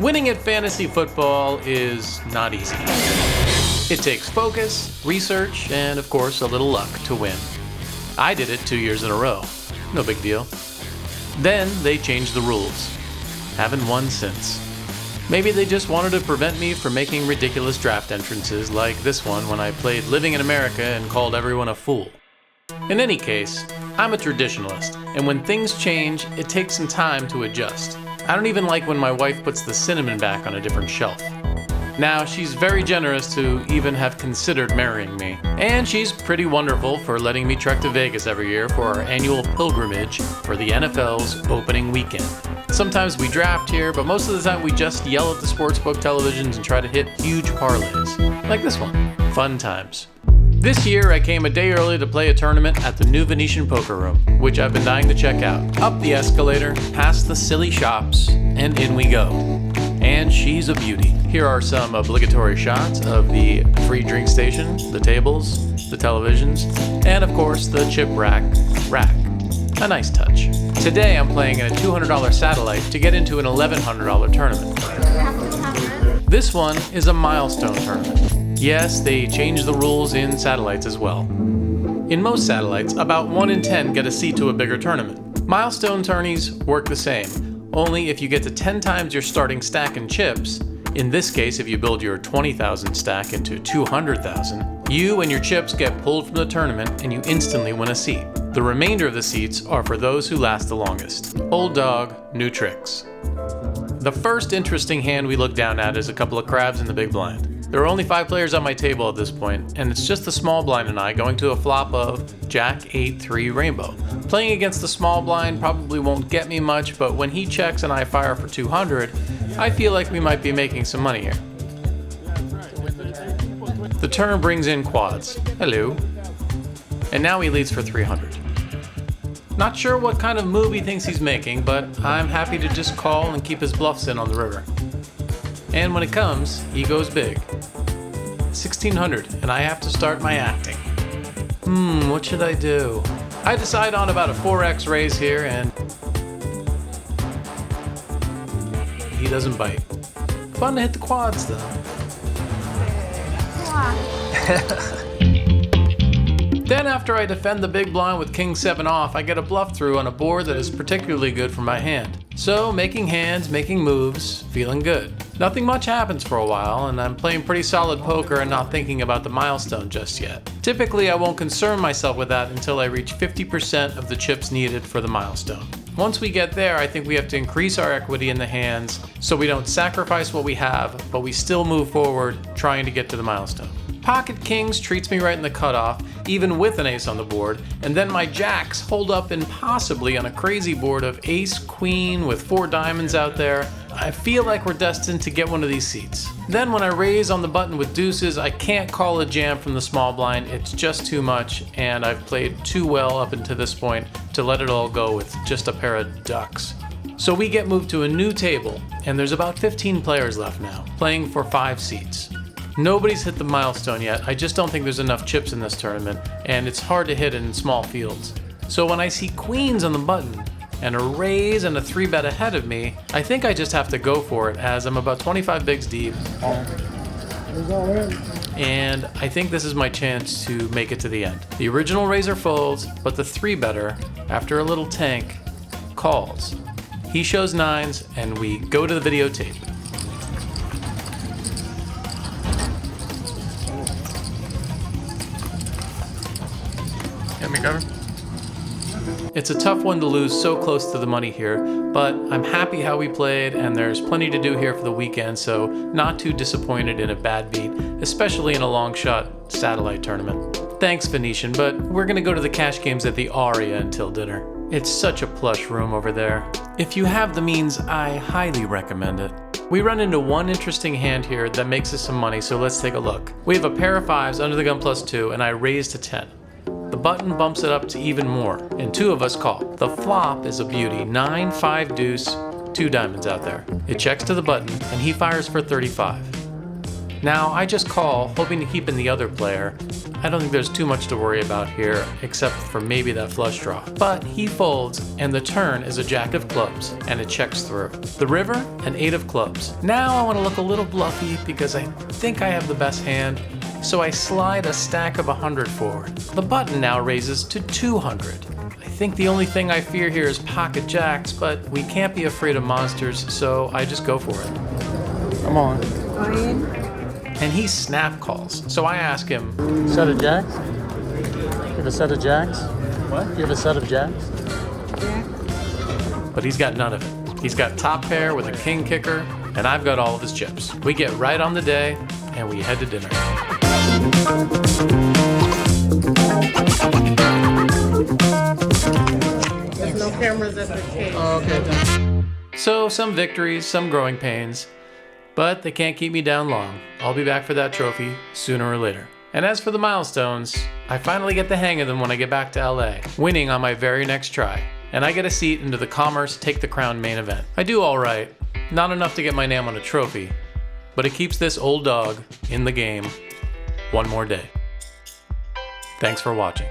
Winning at fantasy football is not easy. It takes focus, research, and of course a little luck to win. I did it 2 years in a row. No big deal. Then they changed the rules. Haven't won since. Maybe they just wanted to prevent me from making ridiculous draft entrances like this one when I played Living in America and called everyone a fool. In any case, I'm a traditionalist, and when things change, it takes some time to adjust. I don't even like when my wife puts the cinnamon back on a different shelf. Now, she's very generous to even have considered marrying me, and she's pretty wonderful for letting me trek to Vegas every year for our annual pilgrimage for the NFL's opening weekend. Sometimes we draft here, but most of the time we just yell at the sportsbook televisions and try to hit huge parlays, like this one. Fun times. This year, I came a day early to play a tournament at the new Venetian poker room, which I've been dying to check out. Up the escalator, past the silly shops, and in we go. And she's a beauty. Here are some obligatory shots of the free drink station, the tables, the televisions, and of course the chip rack. A nice touch. Today I'm playing in a $200 satellite to get into an $1,100 tournament. This one is a Milestone tournament. Yes, they changed the rules in satellites as well. In most satellites, about 1 in 10 get a seat to a bigger tournament. Milestone tourneys work the same, only if you get to 10 times your starting stack in chips, in this case if you build your 20,000 stack into 200,000, you and your chips get pulled from the tournament and you instantly win a seat. The remainder of the seats are for those who last the longest. Old dog, new tricks. The first interesting hand we look down at is a couple of crabs in the big blind. There are only 5 players on my table at this point, and it's just the small blind and I going to a flop of Jack 8-3 Rainbow. Playing against the small blind probably won't get me much, but when he checks and I fire for 200, I feel like we might be making some money here. The turn brings in quads. Hello. And now he leads for 300. Not sure what kind of move he thinks he's making, but I'm happy to just call and keep his bluffs in on the river. And when it comes, he goes big. 1,600, and I have to start my acting. What should I do? I decide on about a 4x raise here, and he doesn't bite. Fun to hit the quads, though. Then after I defend the big blind with King 7 off, I get a bluff through on a board that is particularly good for my hand. So making hands, making moves, feeling good. Nothing much happens for a while, and I'm playing pretty solid poker and not thinking about the milestone just yet. Typically, I won't concern myself with that until I reach 50% of the chips needed for the milestone. Once we get there, I think we have to increase our equity in the hands so we don't sacrifice what we have, but we still move forward trying to get to the milestone. Pocket Kings treats me right in the cutoff, even with an ace on the board, and then my jacks hold up impossibly on a crazy board of ace, queen with 4 diamonds out there. I feel like we're destined to get one of these seats. Then when I raise on the button with deuces, I can't call a jam from the small blind, it's just too much, and I've played too well up until this point to let it all go with just a pair of ducks. So we get moved to a new table, and there's about 15 players left now, playing for 5 seats. Nobody's hit the milestone yet. I just don't think there's enough chips in this tournament, and it's hard to hit in small fields. So when I see queens on the button, and a raise and a 3-bet ahead of me, I think I just have to go for it as I'm about 25 bigs deep. And I think this is my chance to make it to the end. The original raiser folds, but the 3-better, after a little tank, calls. He shows 9s, and we go to the videotape. It's a tough one to lose so close to the money here, but I'm happy how we played, and there's plenty to do here for the weekend, so not too disappointed in a bad beat, especially in a long shot satellite tournament. Thanks, Venetian, but we're gonna go to the cash games at the Aria until dinner. It's such a plush room over there. If you have the means, I highly recommend it. We run into one interesting hand here that makes us some money, so let's take a look. We have a pair of 5s under the gun +2, and I raise to 10. The button bumps it up to even more, and 2 of us call. The flop is a beauty, 9, 5 deuce, 2 diamonds out there. It checks to the button, and he fires for 35. Now, I just call, hoping to keep in the other player. I don't think there's too much to worry about here, except for maybe that flush draw. But he folds, and the turn is a jack of clubs, and it checks through. The river, an 8 of clubs. Now I want to look a little bluffy because I think I have the best hand, so I slide a stack of 100 forward. The button now raises to 200. I think the only thing I fear here is pocket jacks, but we can't be afraid of monsters, so I just go for it. Come on. And he snap calls, so I ask him, Set of jacks? You have a set of jacks? What? You have a set of jacks? but he's got none of it. He's got top pair with a king kicker, and I've got all of his chips. We get right on the day, and we head to dinner. There's no cameras at the cage. Oh, okay. So, some victories, some growing pains, but they can't keep me down long. I'll be back for that trophy sooner or later. And as for the milestones, I finally get the hang of them when I get back to LA, winning on my very next try. And I get a seat into the Commerce Take the Crown main event. I do all right, not enough to get my name on a trophy, but it keeps this old dog in the game one more day. Thanks for watching.